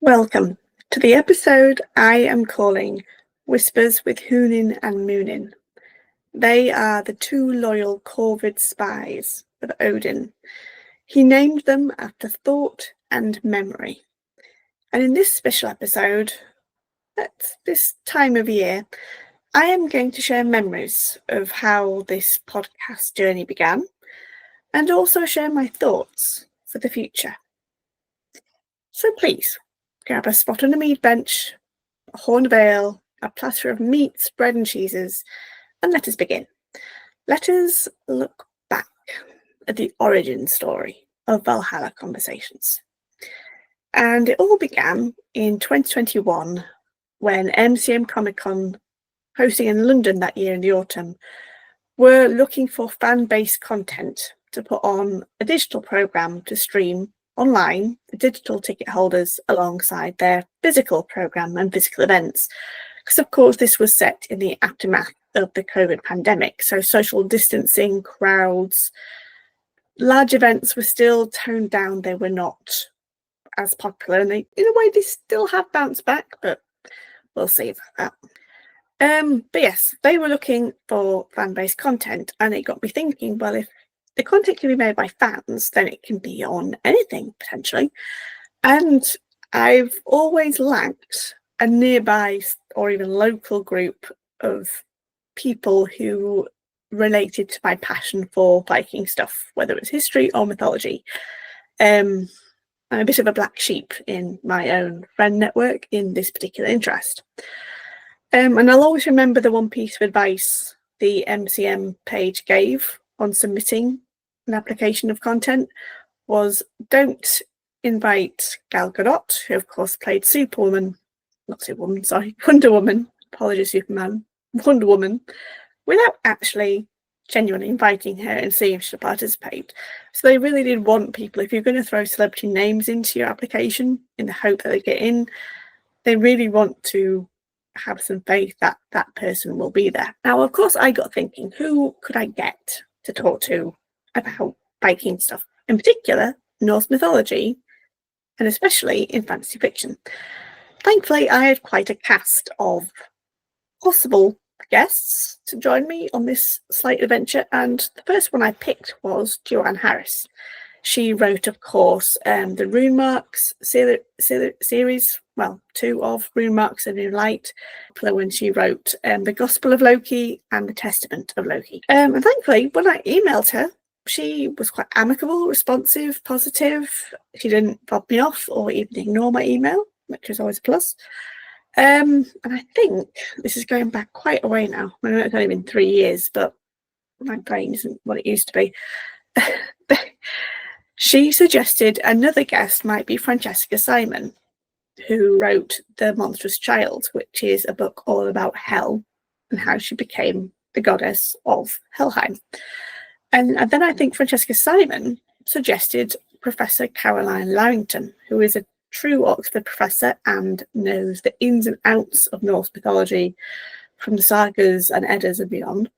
Welcome to the episode I am calling Whispers with Hugnin and Mugnin. They are the two loyal corvid spies of Odin. He named them after thought and memory. And in this special episode, at this time of year, I am going to share memories of how this podcast journey began and also share my thoughts for the future. So please, grab a spot on a mead bench, a horn of ale, a platter of meats, bread and cheeses, and let us begin. Let us look back at the origin story of Valhalla Conversations. And it all began in 2021 when MCM Comic Con, hosting in London that year in the autumn, were looking for fan-based content to put on a digital programme to stream online the digital ticket holders alongside their physical programme and physical events. Because of course this was set in the aftermath of the COVID pandemic, so social distancing, crowds, large events were still toned down. They were not as popular, and they, in a way, they still have bounced back, but we'll see about that. But yes, they were looking for fan-based content, and it got me thinking, well, if the content can be made by fans, then it can be on anything, potentially. And I've always lacked a nearby or even local group of people who related to my passion for Viking stuff, whether it's history or mythology. I'm a bit of a black sheep in my own friend network in this particular interest. And I'll always remember the one piece of advice the MCM page gave on submitting an application of content was don't invite Gal Gadot, who of course played Wonder Woman, apologies Superman, Wonder Woman, without actually genuinely inviting her and seeing if she'll participate. So they really did want people, if you're going to throw celebrity names into your application in the hope that they get in, they really want to have some faith that that person will be there. Now, of course, I got thinking, who could I get to talk to about Viking stuff, in particular Norse mythology, and especially in fantasy fiction? Thankfully, I had quite a cast of possible guests to join me on this slight adventure, and the first one I picked was Joanne Harris. She wrote, of course, the Rune Marks series, well, two of Rune Marks and New Light, when she wrote the Gospel of Loki and the Testament of Loki. And thankfully, when I emailed her, she was quite amicable, responsive, positive. She didn't fob me off or even ignore my email, which was always a plus. And I think this is going back quite a way now. I know it's only been 3 years, but my brain isn't what it used to be. She suggested another guest might be Francesca Simon, who wrote The Monstrous Child, which is a book all about hell and how she became the goddess of Helheim. And then I think Francesca Simon suggested Professor Caroline Larrington, who is a true Oxford professor and knows the ins and outs of Norse mythology from the sagas and Eddas and beyond.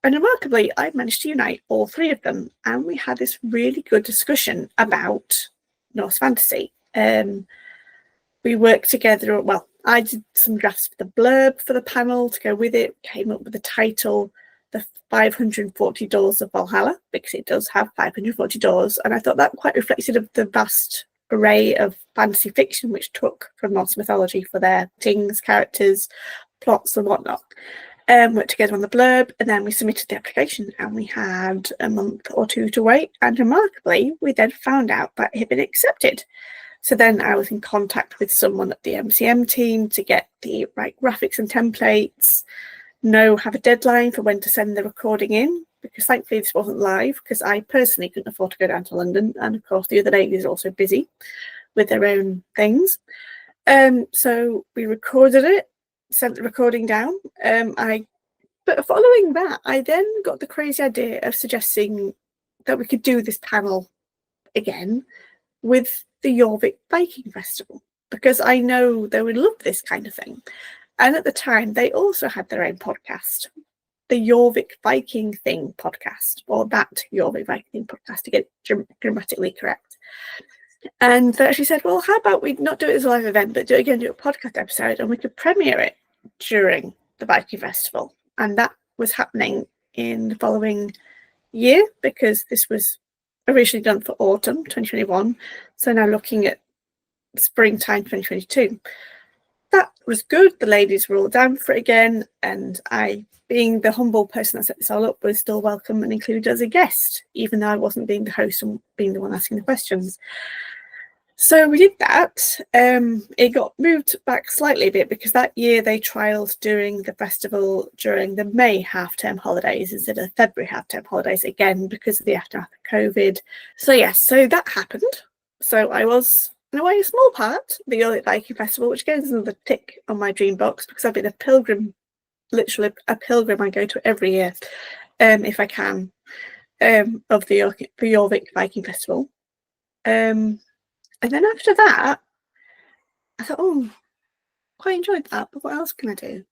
And remarkably, I managed to unite all three of them, and we had this really good discussion about Norse fantasy. We worked together, well, I did some drafts for the blurb for the panel to go with it, came up with the title, The 540 Doors of Valhalla, because it does have 540 doors, and I thought that quite reflected of the vast array of fantasy fiction which took from Norse mythology for their things, characters, plots and whatnot. Worked together on the blurb, and then we submitted the application, and we had a month or two to wait, and remarkably we then found out that it had been accepted. So then I was in contact with someone at the MCM team to get the right graphics and templates, have a deadline for when to send the recording in, because thankfully this wasn't live, because I personally couldn't afford to go down to London, and of course the other ladies are also busy with their own things. So we recorded it, sent the recording down. But following that, I then got the crazy idea of suggesting that we could do this panel again with the Jorvik Viking Festival, because I know they would love this kind of thing. And at the time, they also had their own podcast, the Jorvik Viking Thing podcast, or that Jorvik Viking Thing podcast, to get grammatically correct. And they actually said, well, how about we not do it as a live event, but do a podcast episode, and we could premiere it during the Viking Festival. And that was happening in the following year, because this was originally done for autumn 2021. So now looking at springtime 2022. That was good. The ladies were all down for it again, and I, being the humble person that set this all up, was still welcome and included as a guest, even though I wasn't being the host and being the one asking the questions. So we did that. It got moved back slightly a bit because that year they trialled doing the festival during the May half-term holidays instead of February half-term holidays, again because of the aftermath of COVID. So yes, so that happened. So I was, in a way, a small part of the Early Viking Festival, which again is another tick on my dream box, because I've been a pilgrim, literally a pilgrim. I go to every year, if I can, of the Jorvik Viking Festival. And then after that, I thought, oh, quite enjoyed that, but what else can I do?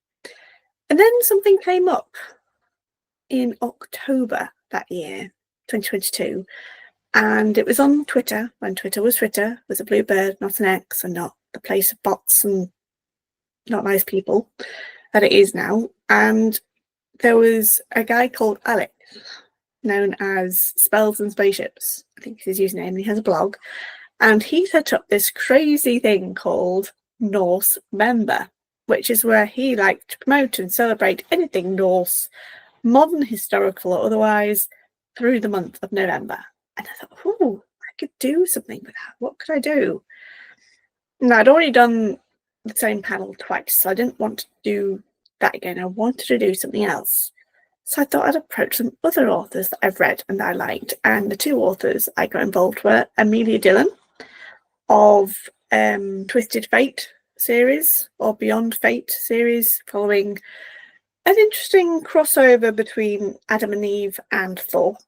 And then something came up in October that year, 2022, and it was on Twitter, when Twitter was Twitter, was a blue bird, not an X, and not the place of bots and not nice people that it is now. And there was a guy called Alex, known as Spells and Spaceships, I think is his username, and he has a blog. And he set up this crazy thing called Norse Member, which is where he liked to promote and celebrate anything Norse, modern, historical, or otherwise, through the month of November. And I thought, oh, I could do something with that. What could I do? And I'd already done the same panel twice, so I didn't want to do that again. I wanted to do something else. So I thought I'd approach some other authors that I've read and that I liked. And the two authors I got involved were Amelia Dillon of Twisted Fate series, or Beyond Fate series, following an interesting crossover between Adam and Eve and Thor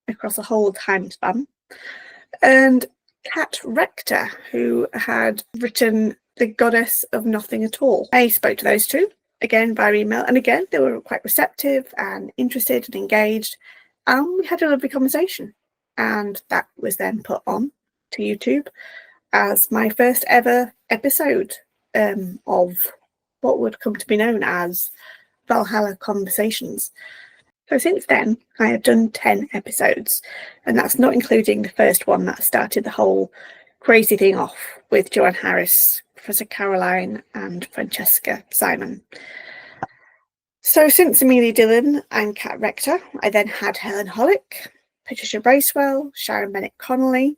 across a whole time span. And Kat Rector, who had written The Goddess of Nothing at All. I spoke to those two, again via email, and again they were quite receptive and interested and engaged, and we had a lovely conversation. And that was then put on to YouTube as my first ever episode of what would come to be known as Valhalla Conversations. So since then, I have done 10 episodes, and that's not including the first one that started the whole crazy thing off with Joanne Harris, Professor Caroline, and Francesca Simon. So since Amelia Dillon and Kat Rector, I then had Helen Hollick, Patricia Bracewell, Sharon Bennett-Connolly.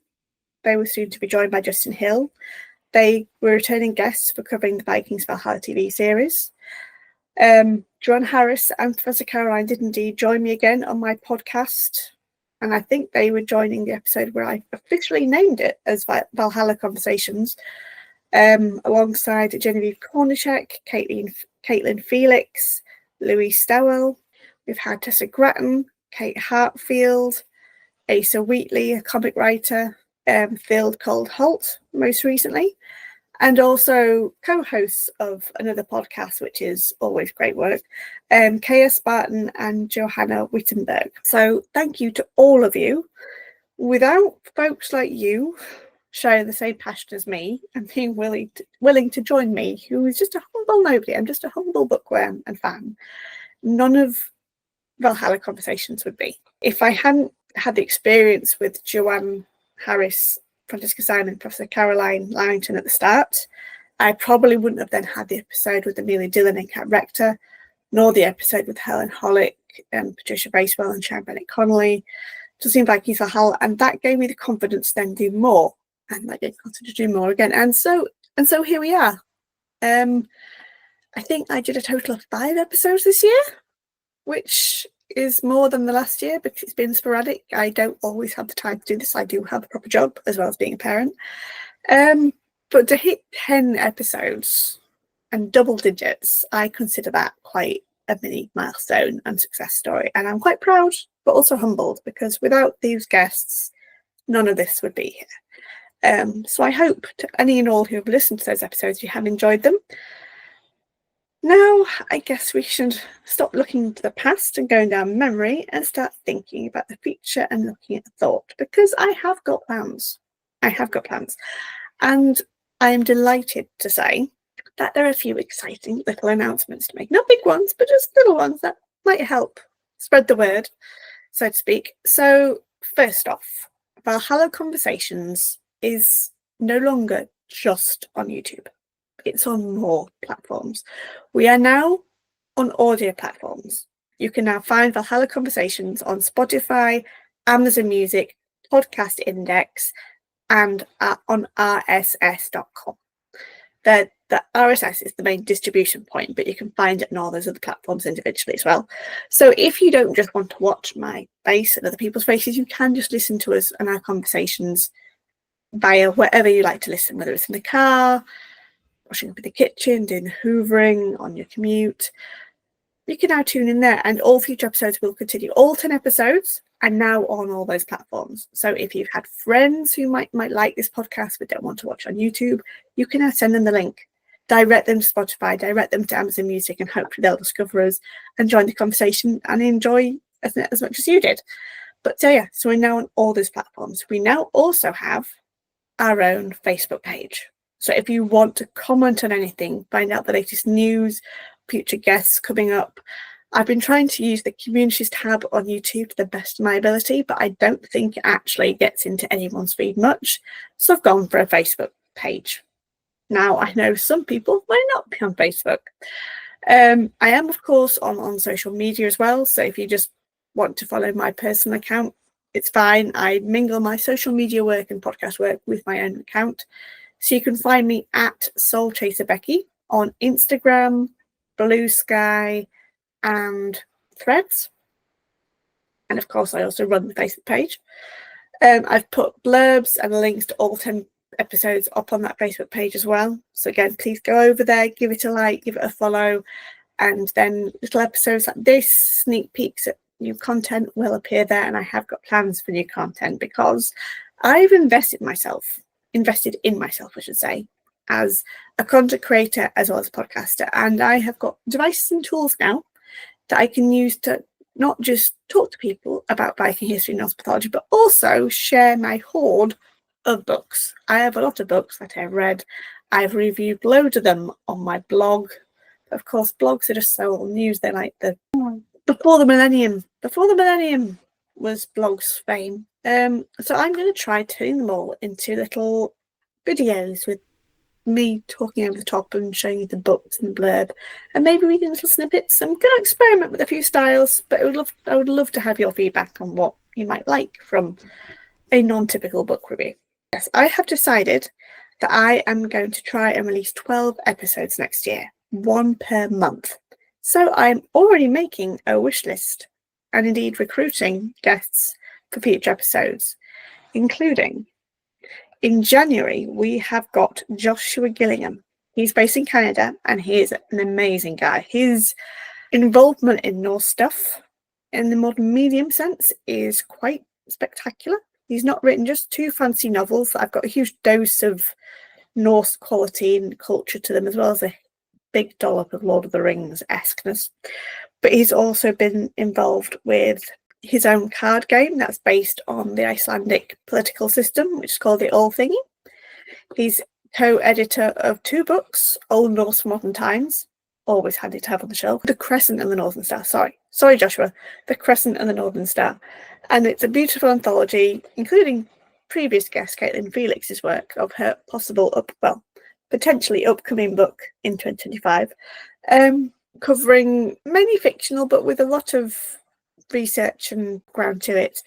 They were soon to be joined by Justin Hill. They were returning guests for covering the Vikings Valhalla TV series. Joanne Harris and Professor Caroline did indeed join me again on my podcast, and I think they were joining the episode where I officially named it as Valhalla Conversations, alongside Genevieve Kornichek, Caitlin Felix, Louise Stowell. We've had Tessa Grattan, Kate Hartfield, Asa Wheatley, a comic writer, Phil Cold-Holt most recently, and also co-hosts of another podcast, which is always great work, Kaya Spartan and Johanna Wittenberg. So thank you to all of you. Without folks like you sharing the same passion as me and being willing to join me, who is just a humble nobody, I'm just a humble bookworm and fan, none of Valhalla Conversations would be. If I hadn't had the experience with Joanne Harris, Francesca Simon, Professor Caroline Larrington at the start, I probably wouldn't have then had the episode with Amelia Dillon and Kat Rector, nor the episode with Helen Hollick and Patricia Bracewell and Sharon Bennett-Connolly. Just seemed like he's a Valhalla, and that gave me the confidence to then do more, and I get confident to do more again. And so here we are. I think I did a total of 5 episodes this year, which is more than the last year because it's been sporadic. I don't always have the time to do this. I do have a proper job as well as being a parent. But to hit 10 episodes and double digits, I consider that quite a mini milestone and success story. And I'm quite proud, but also humbled, because without these guests, none of this would be here. So I hope to any and all who have listened to those episodes, you have enjoyed them. Now, I guess we should stop looking to the past and going down memory and start thinking about the future and looking at the thought, because I have got plans. I have got plans. And I am delighted to say that there are a few exciting little announcements to make. Not big ones, but just little ones that might help spread the word, so to speak. So, first off, Valhalla Conversations is no longer just on YouTube. It's on more platforms. We are now on audio platforms. You can now find Valhalla Conversations on Spotify, Amazon Music, Podcast Index, and on rss.com. The RSS is the main distribution point, but you can find it on all those other platforms individually as well. So if you don't just want to watch my face and other people's faces, you can just listen to us and our conversations via wherever you like to listen, whether it's in the car, washing up in the kitchen, doing hoovering, on your commute. You can now tune in there, and all future episodes will continue. All 10 episodes are now on all those platforms. So if you've had friends who might like this podcast but don't want to watch on YouTube, you can now send them the link, direct them to Spotify, direct them to Amazon Music, and hopefully they'll discover us and join the conversation and enjoy as much as you did. But so we're now on all those platforms. We now also have our own Facebook page. So if you want to comment on anything, find out the latest news, future guests coming up. I've been trying to use the communities tab on YouTube to the best of my ability, but I don't think it actually gets into anyone's feed much. So I've gone for a Facebook page. Now, I know some people might not be on Facebook. I am, of course, on social media as well. So if you just want to follow my personal account, it's fine. I mingle my social media work and podcast work with my own account. So you can find me at Soul Chaser Becky on Instagram, Blue Sky, and Threads. And of course, I also run the Facebook page. I've put blurbs and links to all 10 episodes up on that Facebook page as well. So again, please go over there, give it a like, give it a follow, and then little episodes like this, sneak peeks at new content will appear there. And I have got plans for new content because I've invested in myself, I should say, as a content creator as well as a podcaster. And I have got devices and tools now that I can use to not just talk to people about Viking history and pathology, but also share my hoard of books. I have a lot of books that I've read. I've reviewed loads of them on my blog. Of course, blogs are just so old news. They're like before the millennium. Before the millennium was blogs fame. So I'm going to try turning them all into little videos with me talking over the top and showing you the books and the blurb, and maybe reading little snippets. I'm going to experiment with a few styles, but I would love to have your feedback on what you might like from a non-typical book review. Yes, I have decided that I am going to try and release 12 episodes next year, one per month. So I'm already making a wish list and indeed recruiting guests for future episodes, including in January, we have got Joshua Gillingham. He's based in Canada and he is an amazing guy. His involvement in Norse stuff in the modern medium sense is quite spectacular. He's not written just two fancy novels that I've got a huge dose of Norse quality and culture to them, as well as a big dollop of Lord of the Rings-esqueness. But he's also been involved with his own card game that's based on the Icelandic political system, which is called the All Thingy. He's co-editor of two books, Old Norse for Modern Times, always handy to have on the shelf, The Crescent and the Northern Star. Sorry, Joshua, The Crescent and the Northern Star. And it's a beautiful anthology, including previous guest Caitlin Felix's work of her potentially upcoming book in 2025, covering mainly fictional, but with a lot of research and ground to it.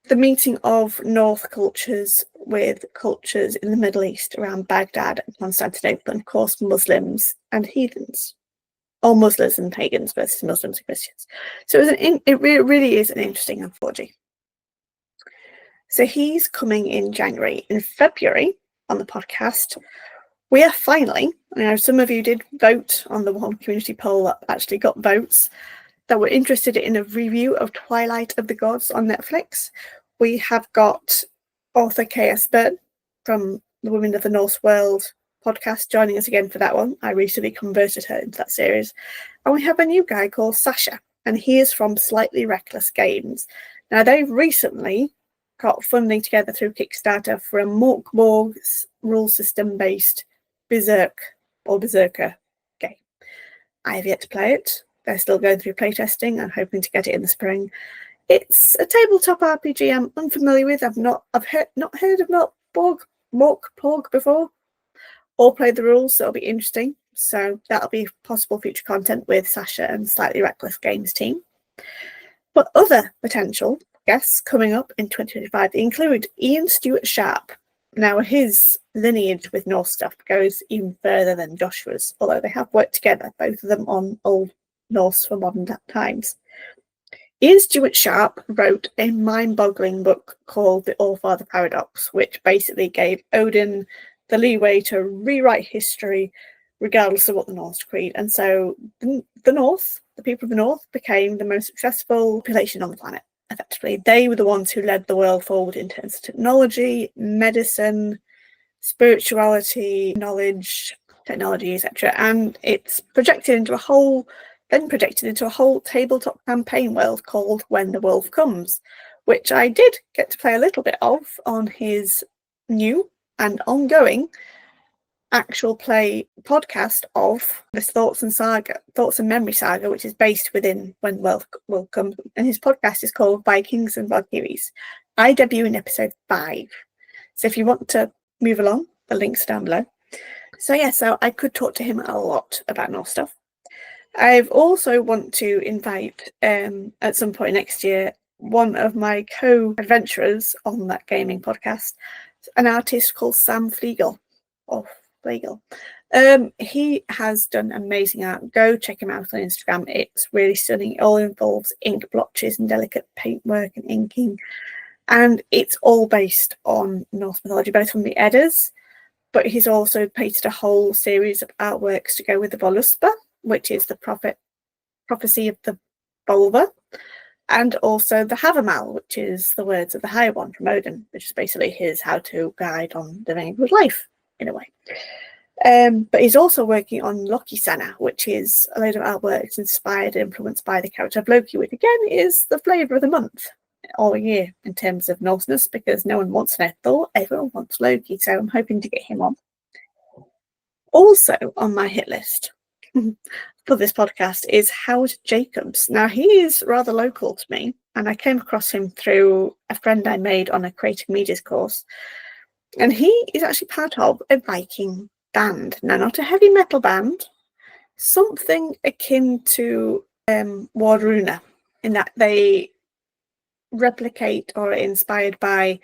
The meeting of North cultures with cultures in the Middle East around Baghdad and Constantinople, and of course Muslims and heathens, or Muslims and pagans versus Muslims and Christians. So it really is an interesting anthology. So he's coming in January. In February, on the podcast, we are finally, I know some of you did vote on the one community poll that actually got votes, that were interested in a review of Twilight of the Gods on Netflix. We have got author K.S. Byrne from the Women of the Norse World podcast joining us again for that one. I recently converted her into that series. And we have a new guy called Sasha, and he is from Slightly Reckless Games. Now, they've recently got funding together through Kickstarter for a Morkborg's rule system based Berserker game. I have yet to play it. They're still going through playtesting. I'm hoping to get it in the spring. It's a tabletop RPG I'm unfamiliar with. I've not heard of Morkborg before, or played the rules, so it'll be interesting. So that'll be possible future content with Sasha and Slightly Reckless Games team. But other potential guests coming up in 2025 include Ian Stewart Sharp. Now, his lineage with Norse stuff goes even further than Joshua's, although they have worked together, both of them on Old Norse for modern times. Ian Stewart Sharp wrote a mind-boggling book called The Allfather Paradox, which basically gave Odin the leeway to rewrite history regardless of what the Norse creed. And so the people of the North, became the most successful population on the planet, effectively. They were the ones who led the world forward in terms of technology, medicine, spirituality, knowledge, technology, etc. And it's projected into a whole tabletop campaign world called When the Wolf Comes, which I did get to play a little bit of on his new and ongoing actual play podcast of this Thoughts and Memory Saga, which is based within When the Wolf Comes, and his podcast is called Vikings and Valkyries. I debut in episode 5. So if you want to move along, the link's down below. So I could talk to him a lot about Norse stuff. I've also want to invite at some point next year one of my co-adventurers on that gaming podcast, an artist called Sam Flegel. He has done amazing art. Go check him out on Instagram. It's really stunning. It all involves ink blotches and delicate paintwork and inking, and it's all based on Norse mythology, both from the Eddas, but he's also painted a whole series of artworks to go with the Voluspa, which is the prophecy of the Volva, and also the Havamal, which is the words of the High One from Odin, which is basically his how-to guide on living a good life, in a way. But he's also working on Loki Sana, which is a load of artworks inspired and influenced by the character of Loki, which again is the flavour of the month all year in terms of Norseness, because no one wants an Thor, everyone wants Loki, so I'm hoping to get him on. Also on my hit list for this podcast is Howard Jacobs. Now, he is rather local to me, and I came across him through a friend I made on a creative medias course, and he is actually part of a Viking band. Now, not a heavy metal band, something akin to Wardruna, in that they replicate or are inspired by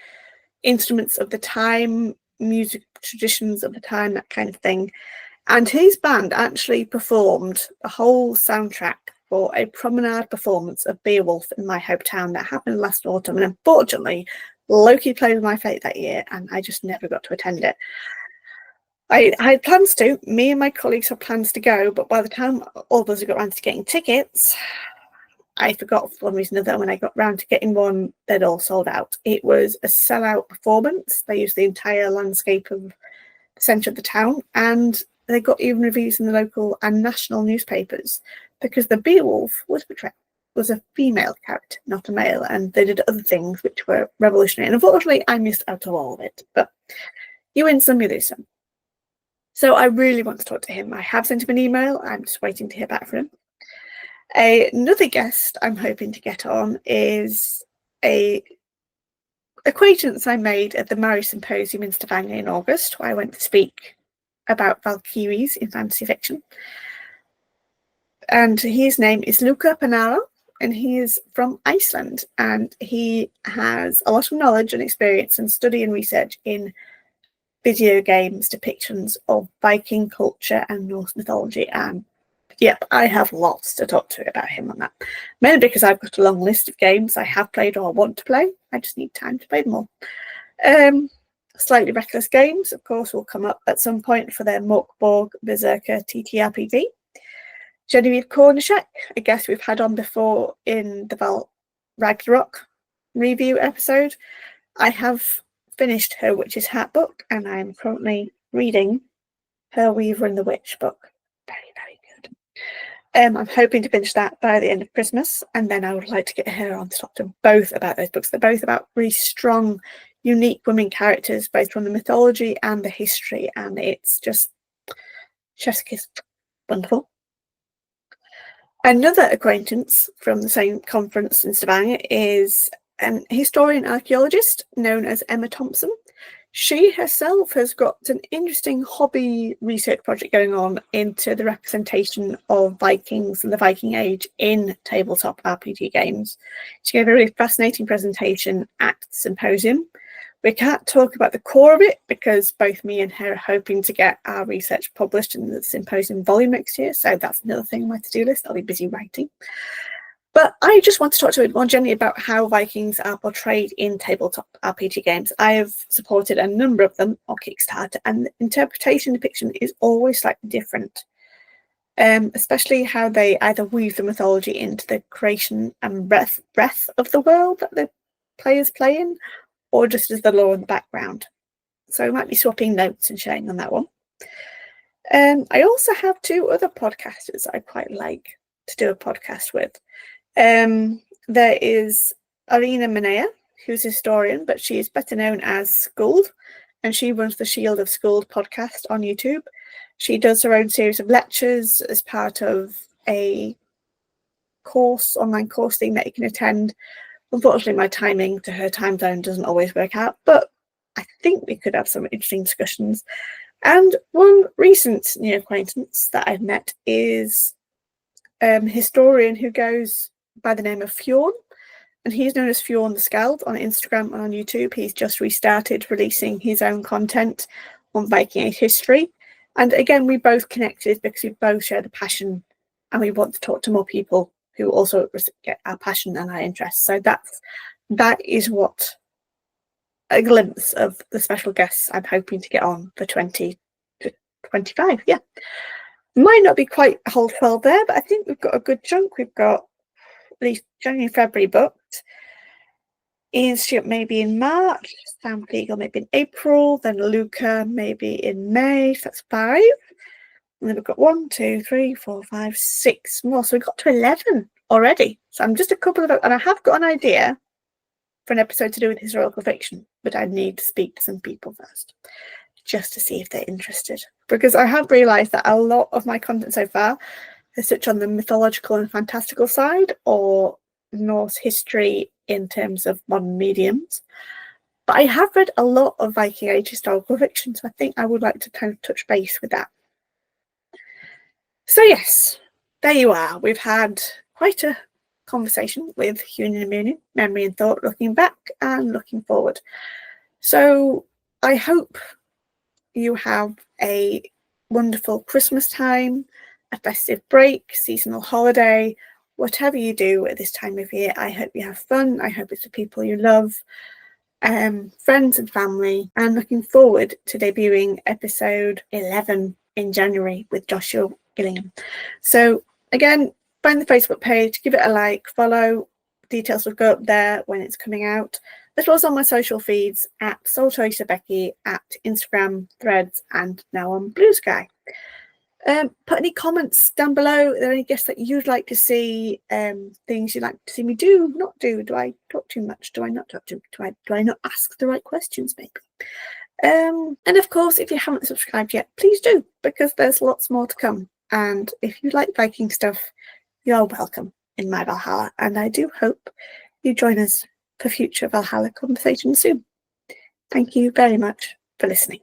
instruments of the time, music traditions of the time, that kind of thing. And his band actually performed a whole soundtrack for a promenade performance of Beowulf in my hometown that happened last autumn. And unfortunately, Loki played with my fate that year, and I just never got to attend it. I had plans to. Me and my colleagues had plans to go, but by the time all of us got around to getting tickets, I forgot for one reason or another. When I got round to getting one, they'd all sold out. It was a sellout performance. They used the entire landscape of the centre of the town, and they got even reviews in the local and national newspapers, because the Beowulf was a female character, not a male, and they did other things which were revolutionary. And unfortunately, I missed out on all of it. But you win some, you lose some. So I really want to talk to him. I have sent him an email. I'm just waiting to hear back from him. Another guest I'm hoping to get on is a acquaintance I made at the Mary Symposium in Stavanger in August, where I went to speak about Valkyries in fantasy fiction. And his name is Luca Panaro, and he is from Iceland, and he has a lot of knowledge and experience and study and research in video games depictions of Viking culture and Norse mythology. And yep, I have lots to talk to about him on that. Mainly because I've got a long list of games I have played or want to play. I just need time to play them all. Slightly Reckless Games, of course, will come up at some point for their Morkborg Berserker TTRPG. Genevieve Kornishek, a guest we've had on before in the Val Ragnarok review episode. I have finished her Witch's Hat book, and I am currently reading her Weaver and the Witch book. Very, very good. I'm hoping to finish that by the end of Christmas, and then I would like to get her on to talk to both about those books. They're both about really strong, unique women characters, both from the mythology and the history, and it's just chef's kiss, wonderful. Another acquaintance from the same conference in Stavanger is an historian archaeologist known as Emma Thompson. She herself has got an interesting hobby research project going on into the representation of Vikings and the Viking Age in tabletop RPG games. She gave a really fascinating presentation at the symposium. We can't talk about the core of it because both me and her are hoping to get our research published in the symposium volume next year, so that's another thing on my to-do list. I'll be busy writing. But I just want to talk to her more generally about how Vikings are portrayed in tabletop RPG games. I have supported a number of them on Kickstarter, and the interpretation depiction is always slightly different, especially how they either weave the mythology into the creation and breadth of the world that the players play in, or just as the lore in the background. So I might be swapping notes and sharing on that one. I also have two other podcasters I quite like to do a podcast with. There is Arina Manea, who's a historian, but she is better known as Skuld, and she runs the Shield of Skuld podcast on YouTube. She does her own series of lectures as part of a online course thing that you can attend. Unfortunately, my timing to her time zone doesn't always work out, but I think we could have some interesting discussions. And one recent new acquaintance that I've met is a historian who goes by the name of Fjorn, and he's known as Fjorn the Skald on Instagram and on YouTube. He's just restarted releasing his own content on Viking Age history. And again, we both connected because we both share the passion and we want to talk to more people who also get our passion and our interests. So that is what a glimpse of the special guests I'm hoping to get on for 2025. Yeah, might not be quite a whole 12 there, but I think we've got a good chunk. We've got at least January, February booked. Ian Stewart maybe in March, Sam Flegel maybe in April, then Luca maybe in May. So that's 5. And then we've got 1, 2, 3, 4, 5, 6 more. So we've got to 11 already. So I'm just a couple of, and I have got an idea for an episode to do with historical fiction, but I need to speak to some people first, just to see if they're interested. Because I have realised that a lot of my content so far has touched on the mythological and fantastical side, or Norse history in terms of modern mediums. But I have read a lot of Viking Age historical fiction, so I think I would like to kind of touch base with that. So yes, there you are. We've had quite a conversation with Hugnin and Mugnin, memory and thought, looking back and looking forward. So I hope you have a wonderful Christmas time, a festive break, seasonal holiday, whatever you do at this time of year. I hope you have fun. I hope it's the people you love, friends and family, and looking forward to debuting episode 11 in January with Joshua Gillingham. So again, find the Facebook page, give it a like, follow. Details will go up there when it's coming out, as well as on my social feeds at SoulChoiceBecky at Instagram, Threads, and now on Blue Sky. Put any comments down below. Are there any guests that you'd like to see? Things you'd like to see me do, not do? Do I talk too much? Do I not talk too much? Do I not ask the right questions, maybe? And of course, if you haven't subscribed yet, please do, because there's lots more to come. And if you like Viking stuff, you're welcome in my Valhalla. And I do hope you join us for future Valhalla Conversations soon. Thank you very much for listening.